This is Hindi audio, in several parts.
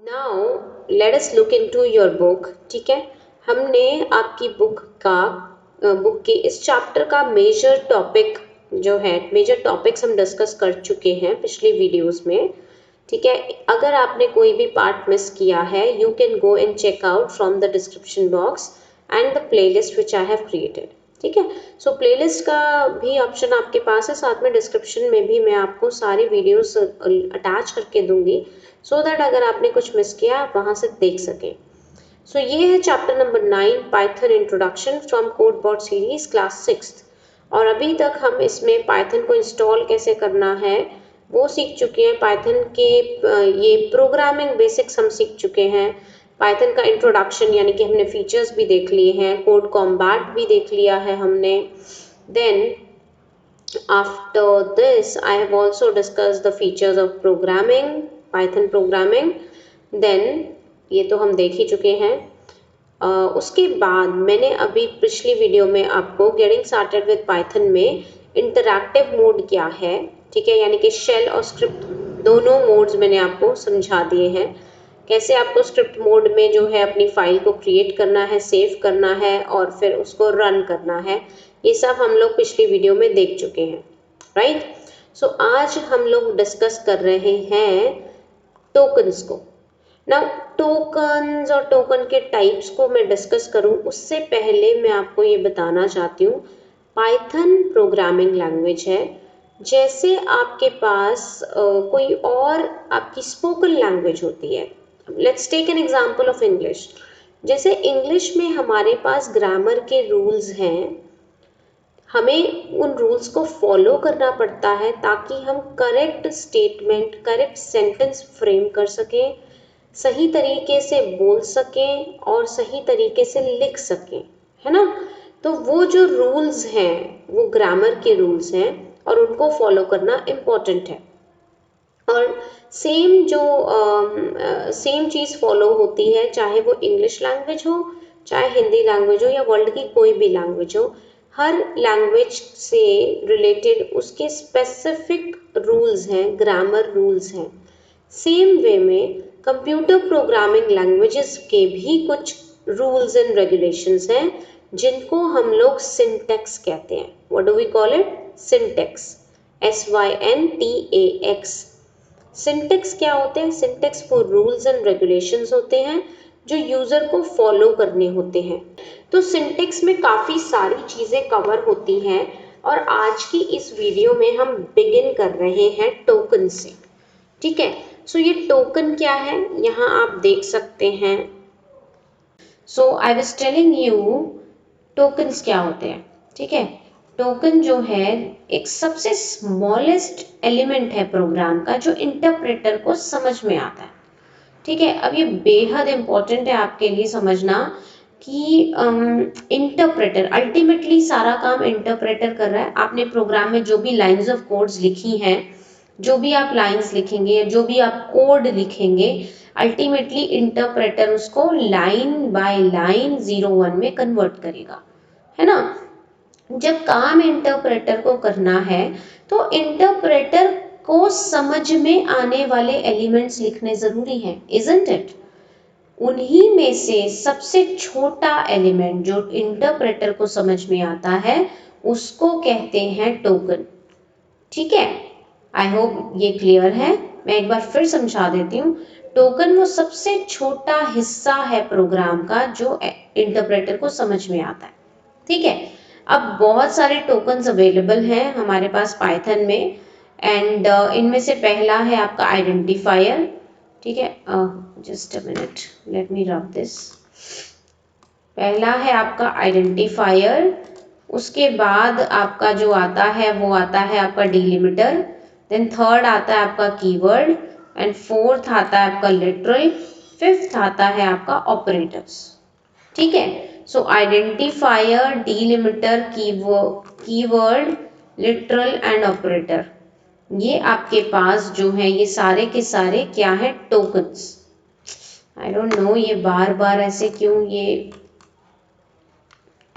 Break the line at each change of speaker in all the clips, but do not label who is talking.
Now let us look into your book. ठीक है, हमने आपकी बुक के इस चैप्टर का मेजर टॉपिक जो है, मेजर टॉपिक्स हम डिस्कस कर चुके हैं पिछली वीडियोस में। ठीक है, अगर आपने कोई भी पार्ट मिस किया है, you can go and check out from the description box and the playlist which I have created. ठीक है, सो प्लेलिस्ट का भी ऑप्शन आपके पास है, साथ में डिस्क्रिप्शन में भी मैं आपको सारी वीडियोस अटैच करके दूंगी, सो दैट अगर आपने कुछ मिस किया आप वहां से देख सकें। सो ये है chapter number 9, Python introduction from codebot series class 6। और अभी तक हम इसमें पाइथन को इंस्टॉल कैसे करना है वो सीख चुके हैं। पाइथन के ये प्रोग्रामिंग बेसिक्स हम सीख चुके हैं। पाइथन का इंट्रोडक्शन यानी कि हमने फीचर्स भी देख लिए हैं, कोड कॉम्बैट भी देख लिया है हमने। Then after this I have also discussed the features of programming, python programming। then ये तो हम देख ही चुके हैं। उसके बाद मैंने अभी पिछली वीडियो में आपको गेटिंग स्टार्टेड विद पाइथन में इंटरैक्टिव मोड क्या है, ठीक है, यानी कि शेल और स्क्रिप्ट दोनों मोड्स मैंने आपको समझा दिए हैं। कैसे आपको स्क्रिप्ट मोड में जो है अपनी फाइल को क्रिएट करना है, सेव करना है और फिर उसको रन करना है, ये सब हम लोग पिछली वीडियो में देख चुके हैं, राइट। सो आज हम लोग डिस्कस कर रहे हैं टोकन्स को। नाउ टोकन्स और टोकन के टाइप्स को मैं डिस्कस करूं उससे पहले मैं आपको ये बताना चाहती हूँ, पाइथन प्रोग्रामिंग लैंग्वेज है, जैसे आपके पास कोई और आपकी स्पोकन लैंग्वेज होती है। Let's take an example of English. जैसे इंग्लिश में हमारे पास ग्रामर के रूल्स हैं, हमें उन रूल्स को फॉलो करना पड़ता है ताकि हम correct statement, correct sentence frame कर सकें, सही तरीके से बोल सकें और सही तरीके से लिख सकें, है ना। तो वो जो रूल्स हैं वो ग्रामर के रूल्स हैं और उनको फॉलो करना इम्पॉर्टेंट है। और सेम चीज़ फॉलो होती है, चाहे वो इंग्लिश लैंग्वेज हो, चाहे हिंदी लैंग्वेज हो या वर्ल्ड की कोई भी लैंग्वेज हो। हर लैंग्वेज से रिलेटेड उसके स्पेसिफिक रूल्स हैं, ग्रामर रूल्स हैं। सेम वे में कंप्यूटर प्रोग्रामिंग लैंग्वेजेस के भी कुछ रूल्स एंड रेगुलेशंस हैं जिनको हम लोग सिंटैक्स कहते हैं। What do we call it? Syntax, SYNTAX। Syntax क्या होते हैं? सिंटैक्स वो रूल्स एंड रेगुलेशंस होते हैं जो यूजर को फॉलो करने होते हैं। तो सिंटैक्स में काफी सारी चीजें कवर होती हैं और आज की इस वीडियो में हम बिगिन कर रहे हैं टोकन से। ठीक है, सो ये टोकन क्या है यहाँ आप देख सकते हैं। So I was telling you tokens क्या होते हैं। ठीक है, टोकन जो है एक सबसे स्मॉलेस्ट एलिमेंट है प्रोग्राम का जो इंटरप्रेटर को समझ में आता है। ठीक है, अब ये बेहद इंपॉर्टेंट है आपके लिए समझना कि इंटरप्रेटर अल्टीमेटली सारा काम इंटरप्रेटर कर रहा है। आपने प्रोग्राम में जो भी लाइंस ऑफ कोड्स लिखी हैं, जो भी आप लाइंस लिखेंगे, जो भी आप कोड लिखेंगे, अल्टीमेटली इंटरप्रेटर उसको लाइन बाय लाइन 01 में कन्वर्ट करेगा, है ना। जब काम इंटरप्रेटर को करना है तो इंटरप्रेटर को समझ में आने वाले एलिमेंट्स लिखने जरूरी हैं, इजंट इट। उन्हीं में से सबसे छोटा एलिमेंट जो इंटरप्रेटर को समझ में आता है उसको कहते हैं टोकन। ठीक है, आई होप ये क्लियर है। मैं एक बार फिर समझा देती हूँ। टोकन वो सबसे छोटा हिस्सा है प्रोग्राम का जो इंटरप्रेटर को समझ में आता है। ठीक है, अब बहुत सारे टोकन्स अवेलेबल हैं हमारे पास पाइथन में एंड इनमें से पहला है आपका आइडेंटिफायर। ठीक है, just a minute, let me rub this. पहला है आपका आइडेंटिफायर, उसके बाद आपका जो आता है वो आता है आपका डिलिमिटर, देन थर्ड आता है आपका कीवर्ड एंड फोर्थ आता है आपका लिटरल, फिफ्थ आता है आपका ऑपरेटर्स। ठीक है, so identifier, delimiter, keyword, literal and operator, ये आपके पास जो है ये सारे के सारे क्या है? टोकन्स। आई डोंट नो ये बार बार ऐसे क्यों ये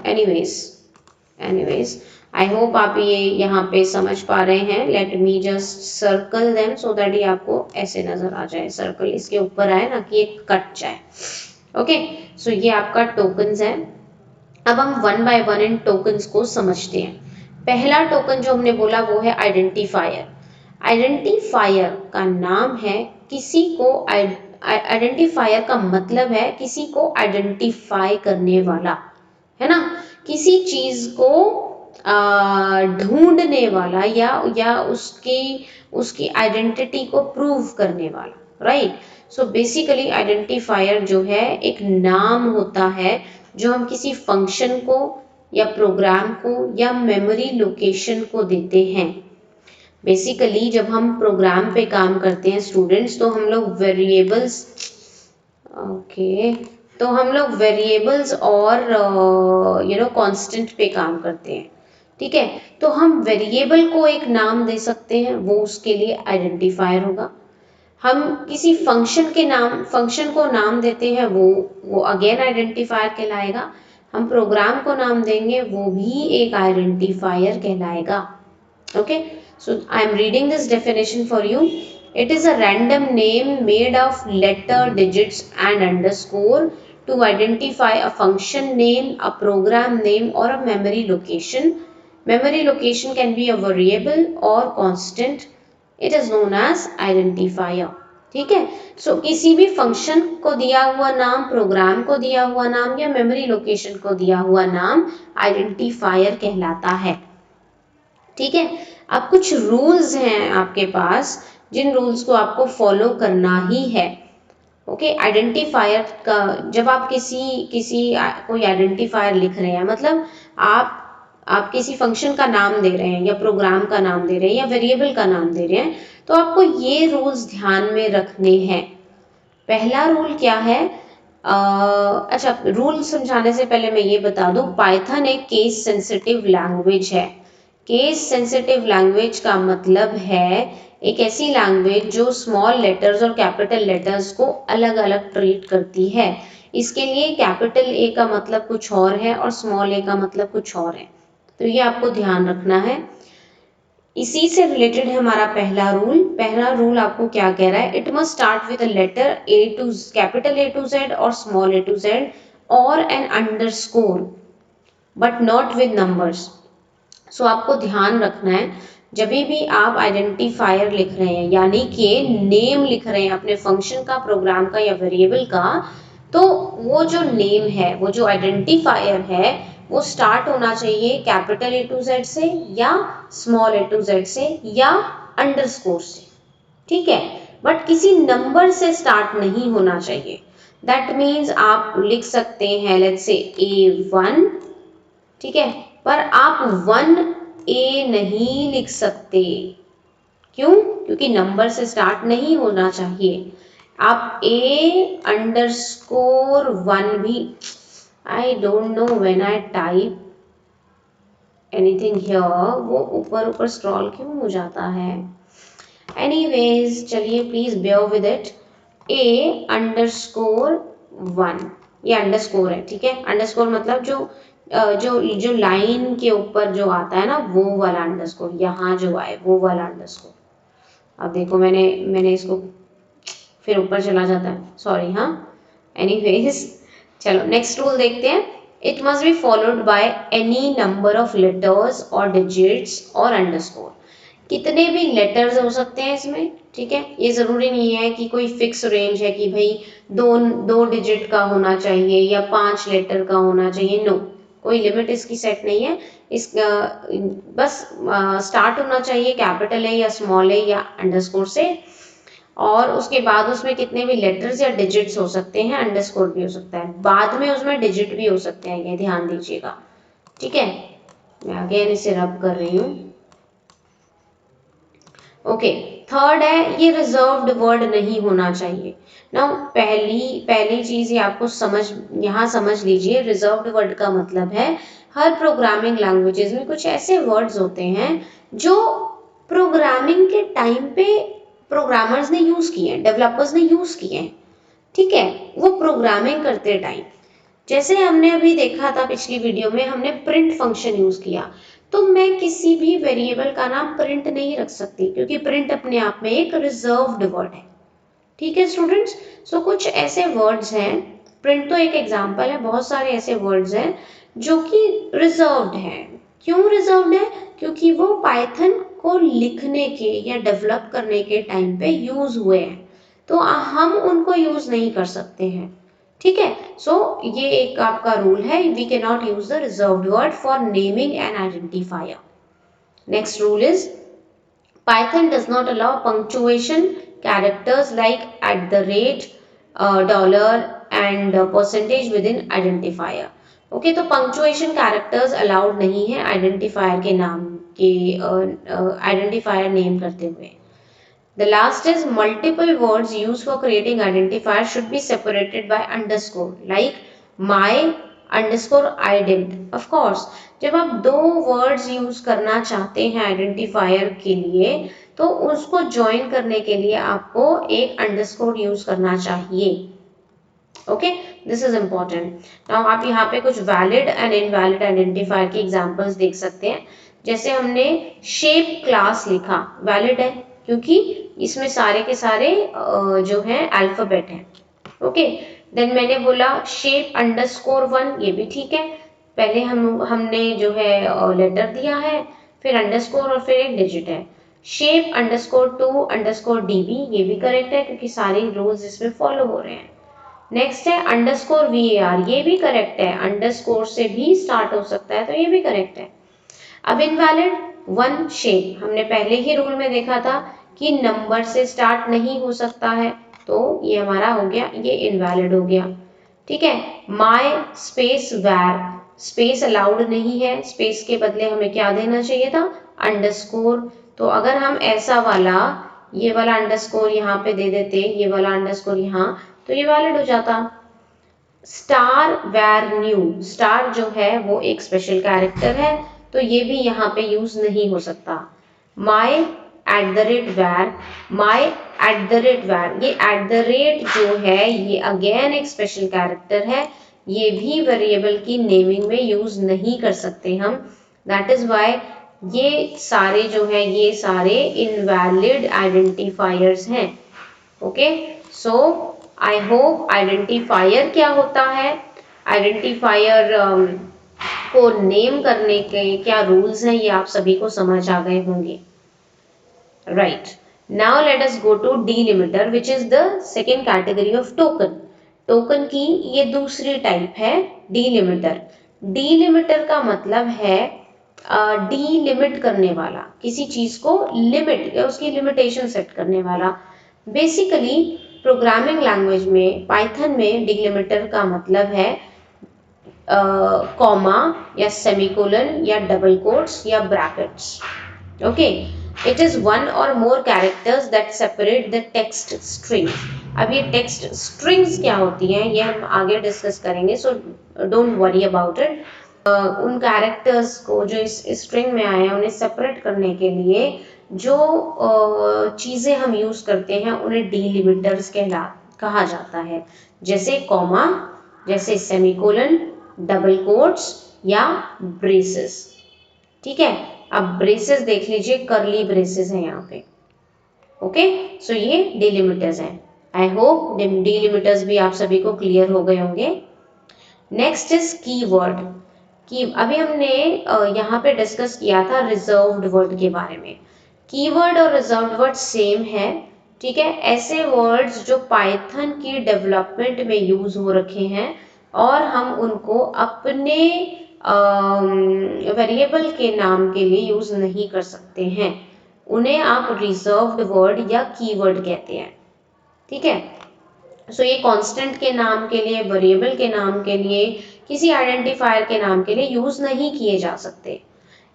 एनीवेज आई होप आप ये यहाँ पे समझ पा रहे हैं। Let me just circle them so that ये आपको ऐसे नजर आ जाए, सर्कल इसके ऊपर आए ना कि ये कट जाए। ओके, सो ये आपका टोकन्स है। अब हम one by one in tokens को समझते हैं। पहला टोकन जो हमने बोला वो है आइडेंटिफायर। आइडेंटिफायर का नाम है किसी को, आइडेंटिफायर का मतलब है किसी को आइडेंटिफाई करने वाला, है ना, किसी चीज को ढूंढने वाला या उसकी आइडेंटिटी को प्रूव करने वाला, राइट। सो बेसिकली आइडेंटिफायर जो है एक नाम होता है जो हम किसी फंक्शन को या प्रोग्राम को या मेमोरी लोकेशन को देते हैं। बेसिकली जब हम प्रोग्राम पे काम करते हैं स्टूडेंट्स, तो हम लोग वेरिएबल्स, ओके, तो हम लोग वेरिएबल्स और कांस्टेंट पे काम करते हैं, ठीक है। तो हम वेरिएबल को एक नाम दे सकते हैं, वो उसके लिए आइडेंटिफायर होगा। हम किसी फंक्शन को नाम देते हैं, वो अगेन आइडेंटिफायर कहलाएगा। हम प्रोग्राम को नाम देंगे, वो भी एक आइडेंटिफायर कहलाएगा। Okay, so I am reading this definition for you. It is a random name made of letter, digits and underscore to identify a function name, a program name or a memory location. Memory location can be a variable or constant. It is known as identifier. ठीक है, सो किसी भी फंक्शन को दिया हुआ नाम, प्रोग्राम को दिया हुआ नाम या मेमोरी लोकेशन को दिया हुआ नाम आइडेंटिफायर कहलाता है, ठीक है। अब कुछ रूल्स हैं आपके पास, जिन रूल्स को आपको फॉलो करना ही है। ओके, आइडेंटिफायर का जब आप कोई आइडेंटिफायर लिख रहे हैं, मतलब आप किसी फंक्शन का नाम दे रहे हैं या प्रोग्राम का नाम दे रहे हैं या वेरिएबल का नाम दे रहे हैं, तो आपको ये रूल्स ध्यान में रखने हैं। पहला रूल क्या है? अच्छा, रूल समझाने से पहले मैं ये बता दूं, पाइथन एक केस सेंसिटिव लैंग्वेज है। केस सेंसिटिव लैंग्वेज का मतलब है एक ऐसी लैंग्वेज जो स्मॉल लेटर्स और कैपिटल लेटर्स को अलग अलग ट्रीट करती है। इसके लिए कैपिटल ए का मतलब कुछ और है और स्मॉल ए का मतलब कुछ और है, तो ये आपको ध्यान रखना है। इसी से रिलेटेड है हमारा पहला रूल। पहला रूल आपको क्या कह रहा है? It must start with a letter capital A to Z और स्मॉल ए टू जेड और an underscore, but not with numbers. So आपको ध्यान रखना है, जब भी आप आइडेंटिफायर लिख रहे हैं यानी कि नेम लिख रहे हैं अपने फंक्शन का, प्रोग्राम का या वेरिएबल का, तो वो जो नेम है, वो जो आइडेंटिफायर है, वो स्टार्ट होना चाहिए कैपिटल ए टू जेड से या स्मॉल ए टू जेड से या अंडरस्कोर से, ठीक है। बट किसी नंबर से स्टार्ट नहीं होना चाहिए। दैट मीन्स आप लिख सकते हैं लेट्स से A1, ठीक है, पर आप 1A नहीं लिख सकते। क्यों? क्योंकि नंबर से स्टार्ट नहीं होना चाहिए। आप A_1 भी, I don't know when I type anything here, वो ऊपर ऊपर स्क्रॉल क्यों हो जाता है? एनीवेज, चलिए please bear with it. A_1, ये अंडरस्कोर है, ठीक है। अंडरस्कोर मतलब जो लाइन के ऊपर जो आता है ना, वो वाला अंडरस्कोर, यहाँ जो आए वो वाला अंडरस्कोर। अब देखो मैंने इसको फिर ऊपर चला जाता है, सॉरी। हाँ, एनीवेज, चलो नेक्स्ट रूल देखते हैं। It must be followed by any number of letters और डिजिट्स और अंडरस्कोर। कितने भी लेटर्स हो सकते हैं इसमें, ठीक है। ये जरूरी नहीं है कि कोई फिक्स रेंज है कि भाई दो डिजिट का होना चाहिए या 5 लेटर का होना चाहिए, नो, कोई लिमिट इसकी सेट नहीं है। बस स्टार्ट होना चाहिए कैपिटल ए या स्मॉल ए या अंडरस्कोर से, और उसके बाद उसमें कितने भी लेटर्स या डिजिट्स हो सकते हैं, अंडरस्कोर भी हो सकता है, बाद में उसमें डिजिट भी हो सकते हैं, ये ध्यान दीजिएगा, ठीक है। मैं अगेन इसे रब कर रही हूँ। ओके, थर्ड है, ये रिजर्व्ड वर्ड नहीं होना चाहिए। नाउ पहली चीज ये आपको यहाँ समझ लीजिए। रिजर्व्ड वर्ड का मतलब है हर प्रोग्रामिंग लैंग्वेजेस में कुछ ऐसे वर्ड्स होते हैं जो प्रोग्रामिंग के टाइम पे प्रोग्रामर्स ने यूज किए हैं, डेवलपर्स ने यूज किए हैं, ठीक है, वो प्रोग्रामिंग करते टाइम। जैसे हमने अभी देखा था पिछली वीडियो में, हमने प्रिंट फंक्शन यूज किया। तो मैं किसी भी वेरिएबल का नाम प्रिंट नहीं रख सकती, क्योंकि प्रिंट अपने आप में एक रिजर्व्ड वर्ड है। ठीक है स्टूडेंट्स, सो कुछ ऐसे वर्ड्स हैं, प्रिंट तो एक एग्जांपल है, बहुत सारे ऐसे वर्ड्स हैं जो कि रिजर्व्ड हैं। क्यों रिजर्व्ड है? क्योंकि वो पाइथन को लिखने के या डेवलप करने के टाइम पे यूज हुए हैं, तो हम उनको यूज नहीं कर सकते हैं। ठीक है, सो ये एक आपका रूल है, we can not use the reserved word for naming an identifier. Next rule is Python does not allow punctuation characters like at the rate, dollar and percentage within identifier. Okay, तो पंक्चुएशन कैरेक्टर्स अलाउड नहीं है आइडेंटिफायर के नाम के आइडेंटिफायर नेम करते हुए। The last is multiple words used for creating identifier should be separated by underscore, like my underscore ident. Of course, जब आप दो वर्ड्स यूज करना चाहते हैं आइडेंटिफायर के लिए, तो उसको ज्वाइन करने के लिए आपको एक अंडरस्कोर यूज करना चाहिए। Okay, this is important. Now आप यहाँ पे कुछ वैलिड एंड इनवैलिड आइडेंटिफायर के एग्जांपल्स देख सकते हैं। जैसे हमने शेप क्लास लिखा, वैलिड है क्योंकि इसमें सारे के सारे जो है अल्फाबेट है। ओके, देन मैंने बोला शेप अंडरस्कोर 1, ये भी ठीक है। पहले हमने जो है लेटर दिया है, फिर अंडरस्कोर और फिर एक डिजिट है। शेप अंडरस्कोर 2 अंडरस्कोर db, ये भी करेक्ट है क्योंकि सारे रूल्स इसमें फॉलो हो रहे हैं। नेक्स्ट है अंडरस्कोर var, ये भी करेक्ट है, अंडरस्कोर से भी स्टार्ट हो सकता है तो ये भी करेक्ट है। अब इनवैलिड 1 शेप, हमने पहले ही रूल में देखा था कि नंबर से स्टार्ट नहीं हो सकता है, तो ये हमारा हो गया, ये इनवैलिड हो गया। ठीक है, माय स्पेस वैर, स्पेस अलाउड नहीं है, स्पेस के बदले हमें क्या देना चाहिए था, अंडरस्कोर। तो अगर हम ऐसा वाला, ये वाला अंडरस्कोर यहाँ पे दे देते, ये वाला अंडरस्कोर यहाँ, तो ये वैलिड हो जाता। स्टार वैर न्यू, स्टार जो है वो एक स्पेशल कैरेक्टर है, तो ये भी यहाँ पे यूज नहीं हो सकता। माई एट द रेट वैर, माई एट द रेट वैर, ये एट द रेट जो है ये अगेन एक स्पेशल कैरेक्टर है, ये भी वेरिएबल की नेमिंग में यूज नहीं कर सकते हम। दैट इज वाई ये सारे जो है ये सारे इनवैलिड आइडेंटिफायर्स हैं। Okay, so I hope identifier क्या होता है, आइडेंटिफायर को नेम करने के क्या रूल्स हैं, ये आप सभी को समझ आ गए होंगे। Right, now let us go to delimiter which is the second category of token. Token की ये दूसरी टाइप है डीलिमिटर। डीलिमिटर का मतलब है डीलिमिट करने वाला, किसी चीज को लिमिट या उसकी लिमिटेशन सेट करने वाला। बेसिकली प्रोग्रामिंग लैंग्वेज में, पाइथन में डीलिमिटर का मतलब है कॉमा या सेमीकोलन या डबल कोट्स या brackets. Okay, it is one और more characters that separate the text strings. अब ये टेक्स्ट स्ट्रिंग्स क्या होती हैं ये हम आगे डिस्कस करेंगे, so don't worry about it. उन कैरेक्टर्स को जो इस स्ट्रिंग में आए हैं उन्हें सेपरेट करने के लिए जो चीज़ें हम यूज करते हैं उन्हें डीलिमिटर्स कहा जाता है, जैसे कॉमा, जैसे सेमीकोलन, डबल कोट्स या ब्रेसेस। ठीक है, अब ब्रेसेस देख लीजिए, करली ब्रेसेस है यहाँ पे। ओके, सो ये डीलिमिटर्स हैं। आई होप डीलिमिटर्स भी आप सभी को क्लियर हो गए होंगे। Next is keyword. की अभी हमने यहाँ पे डिस्कस किया था रिजर्व्ड वर्ड के बारे में। कीवर्ड और रिजर्व्ड वर्ड सेम है। ठीक है, ऐसे वर्ड्स जो पाइथन की डेवलपमेंट में यूज हो रखे हैं और हम उनको अपने वेरिएबल के नाम के लिए यूज नहीं कर सकते हैं, उन्हें आप रिजर्व्ड वर्ड या कीवर्ड कहते हैं। ठीक है, सो ये कांस्टेंट के नाम के लिए, वेरिएबल के नाम के लिए, किसी आइडेंटिफायर के नाम के लिए यूज नहीं किए जा सकते।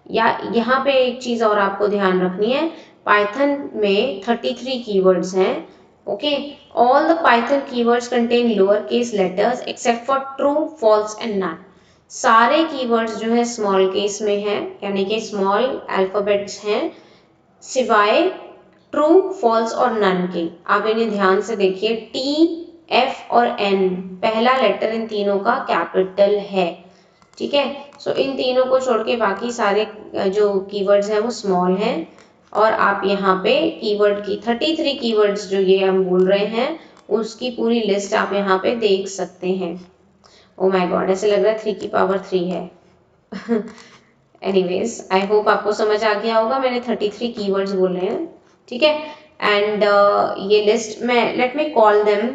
या यहाँ पे एक चीज और आपको ध्यान रखनी है, पाइथन में 33 कीवर्ड्स हैं। Okay, all the Python keywords contain lower case letters except for true, false and none. सारे कीवर्ड्स जो है स्मॉल केस में है, यानी कि स्मॉल अल्फाबेट्स हैं, सिवाय ट्रू, फॉल्स और नन के। आप इन्हें ध्यान से देखिए, टी, एफ और एन, पहला लेटर इन तीनों का कैपिटल है। ठीक है। सो इन तीनों को छोड़ के बाकी सारे जो कीवर्ड्स हैं वो स्मॉल हैं, और आप यहाँ पे कीवर्ड की 33 कीवर्ड्स जो ये हम बोल रहे हैं उसकी पूरी लिस्ट आप यहाँ पे देख सकते हैं। ओ माय गॉड, ऐसे लग रहा है 3 की पावर 3 है। एनीवेज, आई होप आपको समझ आ गया होगा, मैंने 33 कीवर्ड्स बोले हैं, ठीक है। एंड ये लिस्ट में लेट मी कॉल देम,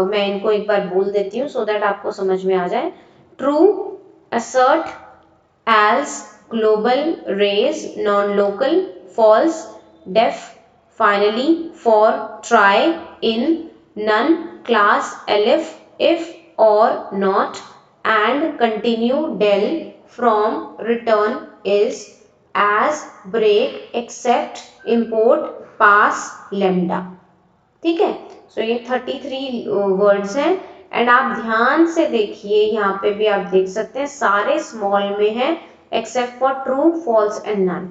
मैं इनको एक बार बोल देती हूँ सो दैट आपको समझ में आ जाए। True, assert, as, global, raise, non-local, false, def, finally, for, try, in, none, class, elif, if, or, not, and, continue, del, from, return, is, as, break, accept, import, pass, lambda। ठीक है। सो ये 33 वर्ड्स हैं, एंड आप ध्यान से देखिए, यहाँ पे भी आप देख सकते हैं सारे स्मॉल में हैं except for true, false and none.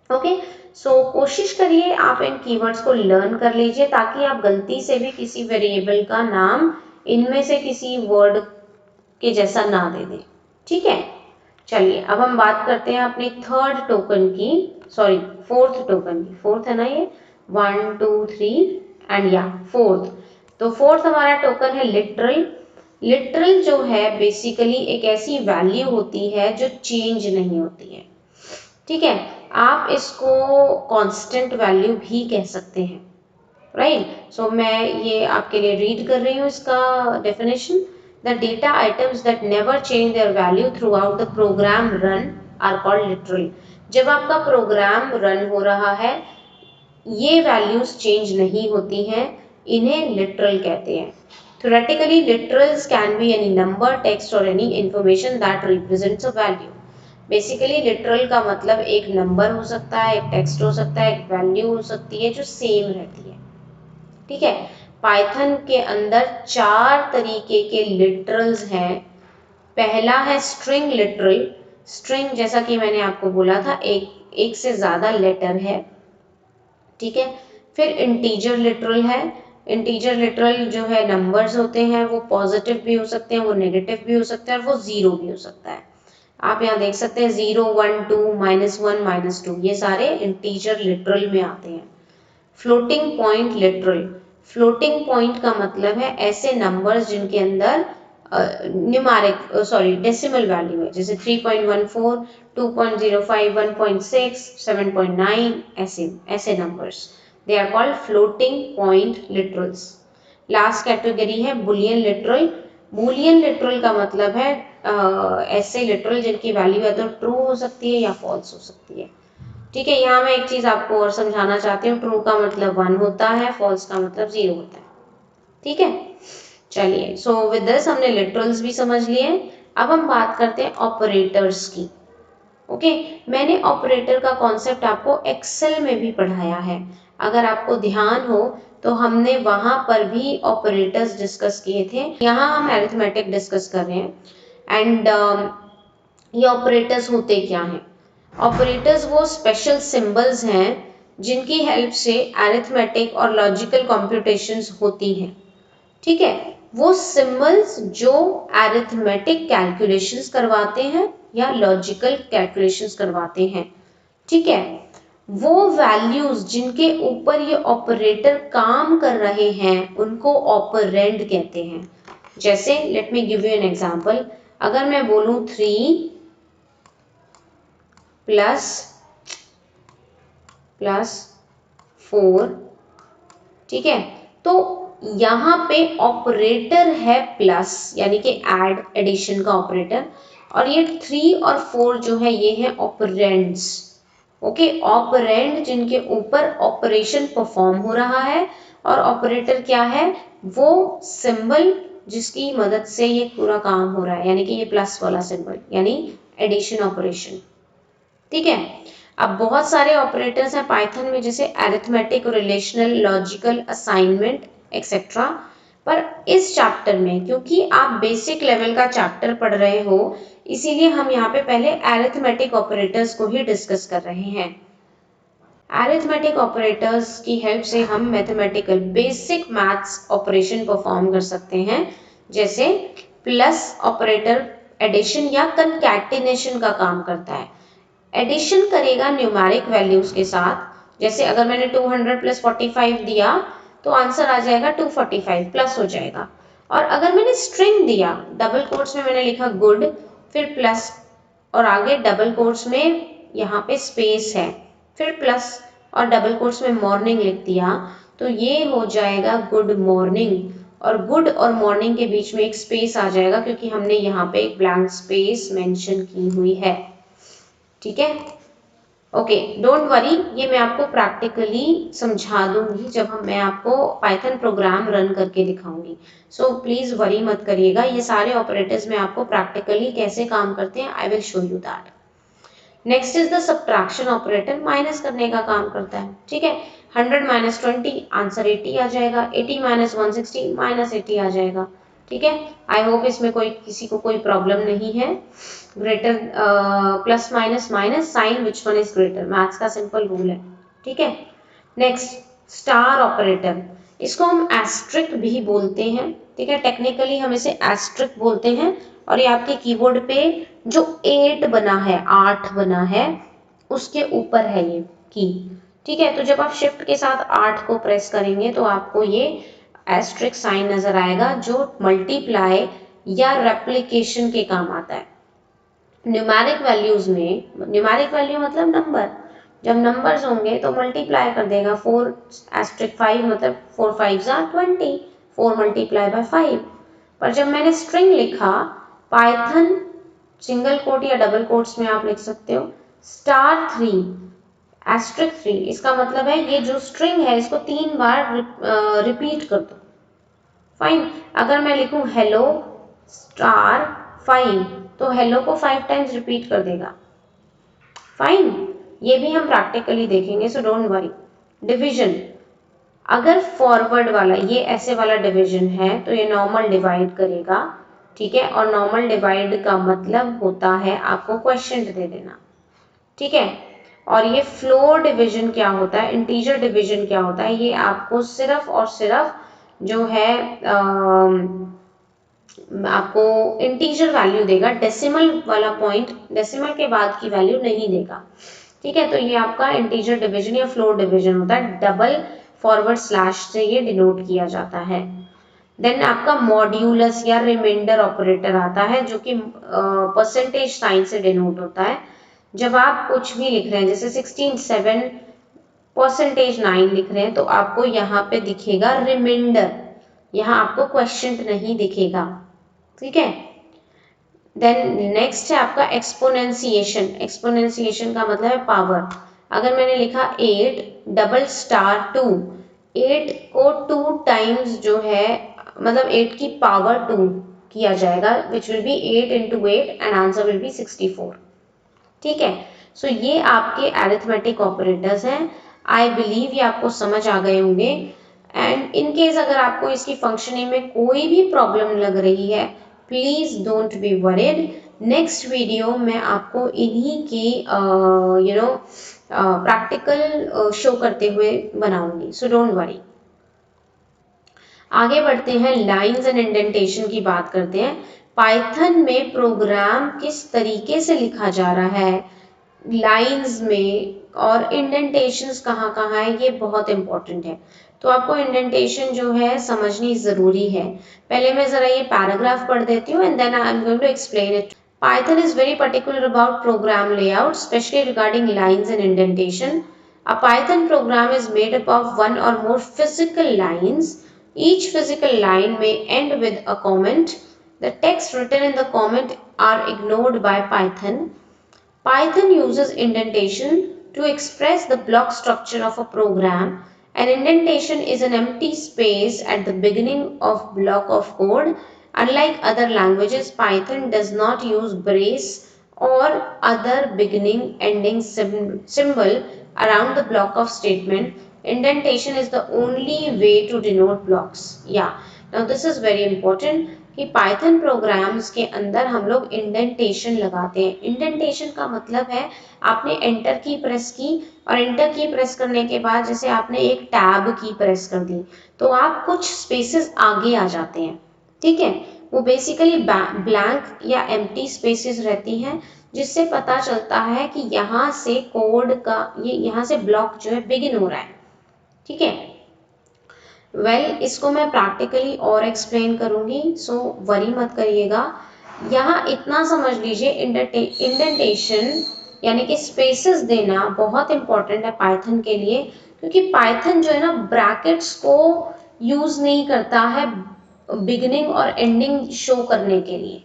Okay, so कोशिश करिए आप इन कीवर्ड्स को लर्न कर लीजिए ताकि आप गलती से भी किसी वेरिएबल का नाम इनमें से किसी वर्ड के जैसा ना दे दें, ठीक है। चलिए अब हम बात करते हैं अपनी थर्ड टोकन की, सॉरी फोर्थ टोकन की। फोर्थ है ना ये, 1 2 3 एंड या फोर्थ। तो फोर्थ हमारा टोकन है लिटरल। लिटरल जो है बेसिकली एक ऐसी वैल्यू होती है जो चेंज नहीं होती है, ठीक है। आप इसको कांस्टेंट वैल्यू भी कह सकते हैं, राइट। सो मैं ये आपके लिए रीड कर रही हूँ इसका definition. The data items that never change their value throughout the program run are called literal. जब आपका प्रोग्राम रन हो रहा है ये वैल्यूज चेंज नहीं होती हैं, इन्हें लिटरल कहते हैं। Theoretically, literals can be any number, text or any information that represents a value. Basically literal का मतलब एक नंबर हो सकता है, एक टेक्स्ट हो सकता है, एक वैल्यू हो सकती है जो सेम रहती है, ठीक है। पाइथन के अंदर 4 तरीके के लिटरल्स हैं। पहला है स्ट्रिंग लिटरल। स्ट्रिंग जैसा कि मैंने आपको बोला था एक से ज्यादा लेटर है, ठीक है। फिर इंटीजर लिटरल है। इंटीजर लिटरल जो है नंबर्स होते हैं, वो पॉजिटिव भी हो सकते हैं, वो नेगेटिव भी हो सकते हैं, और वो जीरो भी हो सकता है। आप यहाँ देख सकते हैं 0 1 2 -1 -2 ये सारे इंटीजर लिटरल में आते हैं। Floating point literal. Floating point का मतलब है ऐसे नंबर्स जिनके अंदर डेसिमल वैल्यू है, जैसे 3.14 2.05 1.6 7.9 ऐसे numbers, they are called floating point literals. Last category है बुलियन लिटरल। बुलियन लिटरल का मतलब है ऐसे लिटरल जिनकी वैल्यू या तो ट्रू हो सकती है या फॉल्स हो सकती है, ठीक है। यहाँ मैं एक चीज आपको और समझाना चाहती हूँ, ट्रू का मतलब 1 होता है, फॉल्स का मतलब 0 होता है, ठीक है। चलिए, सो विद दिस हमने लिटरल्स भी समझ लिए। अब हम बात करते हैं ऑपरेटर्स की। ओके, मैंने ऑपरेटर का कॉन्सेप्ट आपको एक्सेल में भी पढ़ाया है, अगर आपको ध्यान हो तो हमने वहां पर भी ऑपरेटर्स डिस्कस किए थे। यहाँ हम अरिथमेटिक डिस्कस कर रहे हैं। एंड ये ऑपरेटर्स होते क्या हैं? ऑपरेटर्स वो स्पेशल सिंबल्स हैं जिनकी हेल्प से अरिथमेटिक और लॉजिकल कंप्यूटेशंस होती हैं, ठीक है। वो सिंबल्स जो अरिथमेटिक कैलकुलेशंस करवाते हैं या लॉजिकल कैलकुलेशंस करवाते हैं, ठीक है। वो वैल्यूज जिनके ऊपर ये ऑपरेटर काम कर रहे हैं उनको ऑपरेंड कहते हैं। जैसे let me give you an example, अगर मैं बोलूं 3 प्लस 4, ठीक है, तो यहाँ पे ऑपरेटर है प्लस, यानी कि ऐड एडिशन का ऑपरेटर, और ये 3 और 4 जो है ये है ऑपरेंड्स। ओके, ऑपरेंड जिनके ऊपर ऑपरेशन परफॉर्म हो रहा है, और ऑपरेटर क्या है? वो सिंबल जिसकी मदद से ये पूरा काम हो रहा है, यानी कि ये प्लस वाला सिंबल, यानी एडिशन ऑपरेशन, ठीक है। अब बहुत सारे ऑपरेटर्स हैं पाइथन में, जैसे arithmetic, relational, logical, assignment etcetera. पर इस चैप्टर में क्योंकि आप बेसिक लेवल का चैप्टर पढ़ रहे हो, इसीलिए हम यहाँ पे पहले अरिथमेटिक ऑपरेटर्स को ही डिस्कस कर रहे हैं। अरिथमेटिक ऑपरेटर्स की हेल्प से हम mathematical basic maths operation perform कर सकते हैं, जैसे प्लस ऑपरेटर एडिशन या कंकैटिनेशन का काम करता है। एडिशन करेगा न्यूमेरिक वैल्यूज के साथ, जैसे अगर मैंने 200 प्लस 45 दिया तो आंसर आ जाएगा 245 प्लस हो जाएगा। और अगर मैंने स्ट्रिंग दिया, डबल कोट्स में मैंने लिखा गुड फिर प्लस और आगे डबल कोट्स में यहाँ पे स्पेस है फिर प्लस और डबल कोट्स में मॉर्निंग लिख दिया, तो ये हो जाएगा गुड मॉर्निंग। और गुड और मॉर्निंग के बीच में एक स्पेस आ जाएगा क्योंकि हमने यहाँ पे एक ब्लैंक स्पेस मेंशन की हुई है। ठीक है, ओके, डोंट वरी, ये मैं आपको प्रैक्टिकली समझा दूंगी जब मैं आपको पाइथन प्रोग्राम रन करके दिखाऊंगी। सो प्लीज वरी मत करिएगा, ये सारे ऑपरेटर्स में आपको प्रैक्टिकली कैसे काम करते हैं I will show you that. Next is the subtraction operator, minus करने का काम करता है। ठीक है, 100 माइनस 20 आंसर 80 आ जाएगा, 80 माइनस 160 माइनस 80 आ जाएगा। ठीक है, आई होप इसमें किसी को कोई प्रॉब्लम नहीं है। Greater plus minus minus sign which one is greater, maths का सिंपल रूल है। ठीक है, नेक्स्ट स्टार ऑपरेटर, इसको हम एस्ट्रिक भी बोलते हैं। ठीक है, टेक्निकली हम इसे एस्ट्रिक बोलते हैं। और ये आपके कीबोर्ड पे जो 8 बना है, 8 बना है, उसके ऊपर है ये की। ठीक है, तो जब आप शिफ्ट के साथ 8 को प्रेस करेंगे तो आपको ये एस्ट्रिक साइन नजर आएगा जो मल्टीप्लाई या रेप्लिकेशन के काम आता है। न्यूमेरिक वैल्यूज में, न्यूमेरिक वैल्यू मतलब नंबर, जब नंबर्स होंगे तो मल्टीप्लाई कर देगा। 4 एस्ट्रिक 5 मतलब 4 5 20, 4 मल्टीप्लाई बाय 5। पर जब मैंने स्ट्रिंग लिखा, पाइथन सिंगल कोट या डबल कोट्स में आप लिख सकते हो स्टार 3 एस्ट्रिक 3, इसका मतलब है ये जो स्ट्रिंग है इसको 3 बार रिपीट कर दो। फाइन, अगर मैं लिखूं हेलो स्टार 5 तो हेलो को 5 टाइम्स रिपीट कर देगा। फाइन, ये भी हम प्रैक्टिकली देखेंगे, सो डोंट वरी। डिवीजन, अगर फॉरवर्ड वाला ये ऐसे वाला डिवीजन है तो ये नॉर्मल डिवाइड करेगा। ठीक है, और नॉर्मल डिवाइड का मतलब होता है आपको क्वेश्चन दे देना। ठीक है, और ये फ्लोर डिवीजन क्या होता है, इंटीजर डिवीजन क्या होता है, ये आपको सिर्फ और सिर्फ जो है आपको इंटीजर वैल्यू देगा, डेसिमल वाला पॉइंट, डेसिमल के बाद की वैल्यू नहीं देगा। ठीक है, तो ये आपका इंटीजर डिवीजन या फ्लोर डिवीजन होता है, डबल फॉरवर्ड स्लैश से ये डिनोट किया जाता है। देन आपका मॉड्यूलस या रिमाइंडर ऑपरेटर आता है जो कि परसेंटेज साइन से डिनोट होता है। जब आप कुछ भी लिख रहे हैं जैसे 16 7 परसेंटेज 9 लिख रहे हैं तो आपको यहाँ पे दिखेगा रिमाइंडर, यहाँ आपको क्वेश्चन नहीं दिखेगा। ठीक है, देन नेक्स्ट है आपका एक्सपोनेंशिएशन। एक्सपोनेंशिएशन का मतलब है पावर। अगर मैंने लिखा 8 डबल स्टार 2, 8 को 2 टाइम्स जो है मतलब 8 की पावर 2 किया जाएगा, which will be 8 into 8 and answer will be 64। ठीक है, सो ये आपके अरिथमेटिक ऑपरेटर्स हैं। आई बिलीव ये आपको समझ आ गए होंगे। एंड इन केस अगर आपको इसकी फंक्शनिंग में कोई भी प्रॉब्लम लग रही है, please don't be worried. Next video में आपको इन्हीं की प्रैक्टिकल शो करते हुए बनाऊंगी, सो डोंट वरी। आगे बढ़ते हैं, लाइंस एंड इंडेंटेशन की बात करते हैं। पाइथन में प्रोग्राम किस तरीके से लिखा जा रहा है, लाइंस में, और इंडेंटेशंस कहाँ कहाँ है, ये बहुत इंपॉर्टेंट है। तो आपको इंडेंटेशन जो है समझनी जरूरी है। पहले मैं जरा ये पैराग्राफ पढ़ देती हूँ and then I am going to explain it. Python is very particular about program layout, especially regarding lines and indentation. A Python program is made up of one or more physical lines. Each physical line may end with a comment. The text written in the comment are ignored by Python. Python uses indentation to express the block structure of a program. An indentation is an empty space at the beginning of block of code. Unlike other languages, Python does not use brace or other beginning ending symbol around the block of statement. Indentation is the only way to denote blocks. Yeah, now this is very important कि पाइथन प्रोग्राम्स के अंदर हम लोग इंडेंटेशन लगाते हैं। इंडेंटेशन का मतलब है आपने एंटर की प्रेस की और एंटर की प्रेस करने के बाद जैसे आपने एक टैब की प्रेस कर दी तो आप कुछ स्पेसेस आगे आ जाते हैं। ठीक है, वो बेसिकली ब्लैंक या एम्प्टी स्पेसेस रहती हैं, जिससे पता चलता है कि यहाँ से कोड का यहाँ से ब्लॉक जो है बिगिन हो रहा है। ठीक है, इसको मैं प्रैक्टिकली और एक्सप्लेन करूंगी, सो वरी मत करिएगा। यहाँ इतना समझ लीजिए, इंडेंटेशन यानी कि स्पेसेस देना बहुत इंपॉर्टेंट है पाइथन के लिए, क्योंकि पाइथन जो है ना ब्रैकेट्स को यूज नहीं करता है बिगिनिंग और एंडिंग शो करने के लिए।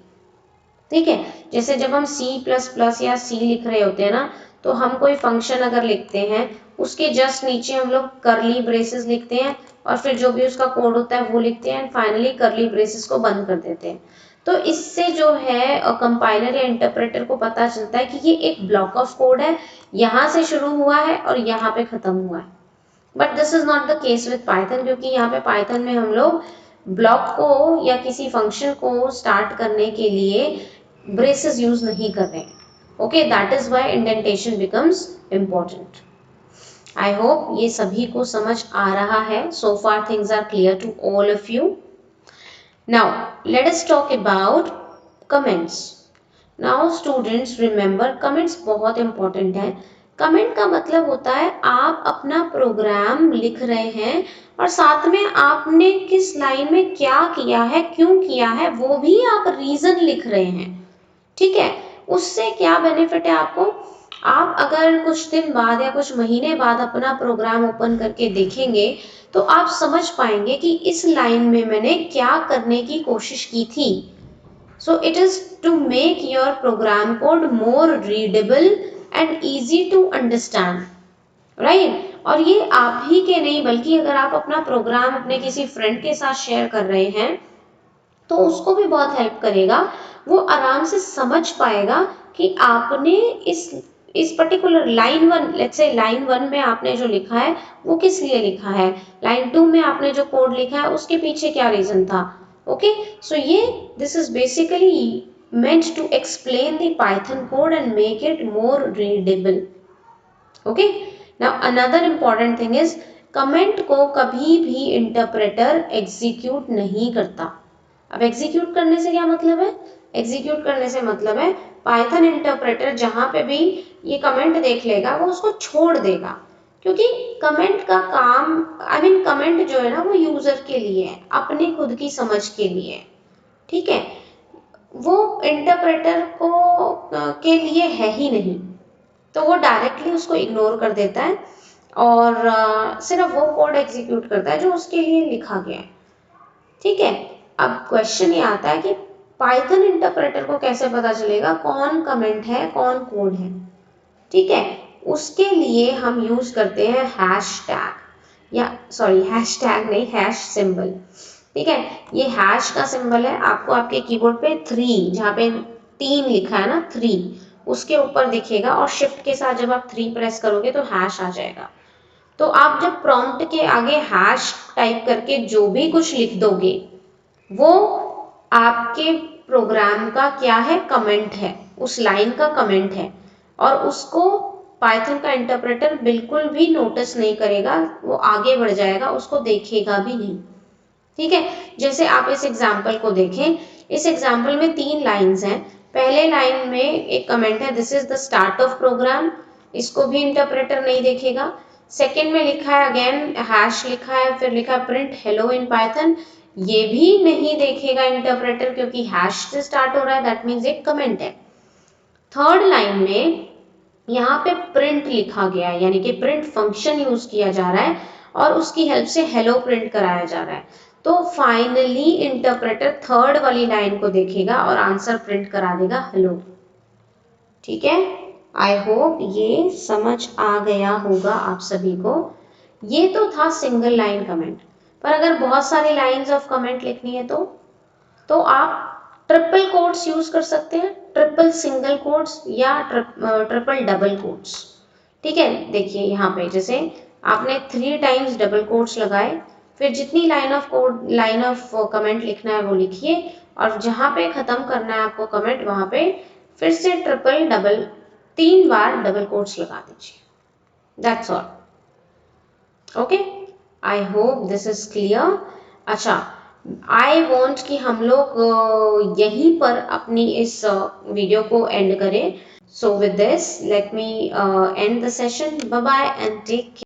ठीक है, जैसे जब हम C++ या C लिख रहे होते हैं ना, तो हम कोई फंक्शन अगर लिखते हैं, उसके जस्ट नीचे हम लोग करली ब्रेसेस लिखते हैं और फिर जो भी उसका कोड होता है वो लिखते हैं एंड फाइनली करली ब्रेसेस को बंद कर देते हैं। तो इससे जो है कंपाइलर या इंटरप्रेटर को पता चलता है कि ये एक ब्लॉक ऑफ कोड है, यहाँ से शुरू हुआ है और यहाँ पे खत्म हुआ है। But this is not the case with Python, क्योंकि यहाँ पे पाइथन में हम लोग ब्लॉक को या किसी फंक्शन को स्टार्ट करने के लिए ब्रेसेस यूज नहीं कर रहे हैं। Okay, that is why indentation becomes important. I hope ये सभी को समझ आ रहा है। So far things are clear to all of you. Now let us talk about comments. Now students remember, comments बहुत इंपॉर्टेंट है। कमेंट का मतलब होता है आप अपना प्रोग्राम लिख रहे हैं और साथ में आपने किस लाइन में क्या किया है, क्यों किया है, वो भी आप रीजन लिख रहे हैं। ठीक है, उससे क्या बेनिफिट है आपको, आप अगर कुछ दिन बाद या कुछ महीने बाद अपना प्रोग्राम ओपन करके देखेंगे तो आप समझ पाएंगे कि इस लाइन में मैंने क्या करने की कोशिश की थी। So it is to make your program code more readable and easy to understand, right? और ये आप ही के नहीं बल्कि अगर आप अपना प्रोग्राम अपने किसी फ्रेंड के साथ शेयर कर रहे हैं तो उसको भी बहुत हेल्प करेगा। वो आराम से समझ पाएगा कि आपने इस particular line 1, let's say line 1 में आपने जो लिखा है वो किस लिए लिखा है, लाइन 2 में आपने जो कोड लिखा है उसके पीछे क्या रीजन था। Okay, so this is basically meant to explain the Python code and make it more readable. Okay, now another important thing is comment को कभी भी इंटरप्रेटर एग्जीक्यूट नहीं करता। अब एग्जीक्यूट करने से क्या मतलब है, एग्जीक्यूट करने से मतलब है पाइथन इंटरप्रेटर जहां पे भी ये कमेंट देख लेगा वो उसको छोड़ देगा, क्योंकि कमेंट का काम कमेंट जो है ना वो यूजर के लिए है, अपनी खुद की समझ के लिए। ठीक है, वो इंटरप्रेटर को के लिए है ही नहीं, तो वो डायरेक्टली उसको इग्नोर कर देता है और सिर्फ वो कोड एग्जीक्यूट करता है जो उसके लिए लिखा गया है। ठीक है, अब क्वेश्चन ये आता है कि पाइथन इंटरप्रेटर को कैसे पता चलेगा कौन कमेंट है कौन कोड है। ठीक है, उसके लिए हम यूज करते हैं हैशटैग, या सॉरी हैशटैग नहीं, हैश सिंबल। ठीक है, ये हैश का सिंबल है, आपको आपके कीबोर्ड पे 3 जहाँ पे 3 लिखा है ना 3 उसके ऊपर दिखेगा और शिफ्ट के साथ जब आप 3 प्रेस करोगे तो हैश आ जाएगा। तो आप जब प्रॉम्प्ट के आगे हैश टाइप करके जो भी कुछ लिख दोगे वो आपके प्रोग्राम का क्या है, कमेंट है, उस लाइन का कमेंट है और उसको पाइथन का इंटरप्रेटर बिल्कुल भी नोटिस नहीं करेगा, वो आगे बढ़ जाएगा, उसको देखेगा भी नहीं। ठीक है, जैसे आप इस एग्जाम्पल को देखें, इस एग्जाम्पल में 3 लाइंस हैं। पहले लाइन में एक कमेंट है this is the start of program, इसको भी इंटरप्रेटर नहीं देखेगा। सेकेंड में लिखा है अगेन हैश लिखा है, फिर लिखा है प्रिंट हेलो इन पाइथन, ये भी नहीं देखेगा इंटरप्रेटर क्योंकि हैश से स्टार्ट हो रहा है, दैट मीन्स एक कमेंट है। थर्ड लाइन में यहाँ पे प्रिंट लिखा गया है, यानी कि प्रिंट फंक्शन यूज किया जा रहा है और उसकी हेल्प से हेलो प्रिंट कराया जा रहा है। तो फाइनली इंटरप्रेटर थर्ड वाली लाइन को देखेगा और आंसर प्रिंट करा देगा हेलो। ठीक है, आई होप ये समझ आ गया होगा आप सभी को। ये तो था सिंगल लाइन कमेंट, पर अगर बहुत सारी लाइंस ऑफ कमेंट लिखनी है तो आप ट्रिपल कोट्स यूज कर सकते हैं, ट्रिपल सिंगल कोट्स या ट्रिपल डबल कोट्स। ठीक है, देखिए यहाँ पे जैसे आपने 3 टाइम्स डबल कोट्स लगाए, फिर जितनी लाइन ऑफ कमेंट लिखना है वो लिखिए और जहां पे खत्म करना है आपको कमेंट वहां पे फिर से ट्रिपल डबल 3 बार डबल कोट्स लगा दीजिए, that's all. Okay, I hope this is clear. अच्छा, आई वॉन्ट कि हम लोग यहीं पर अपनी इस वीडियो को एंड करें. So with this let me end the session. Bye bye and take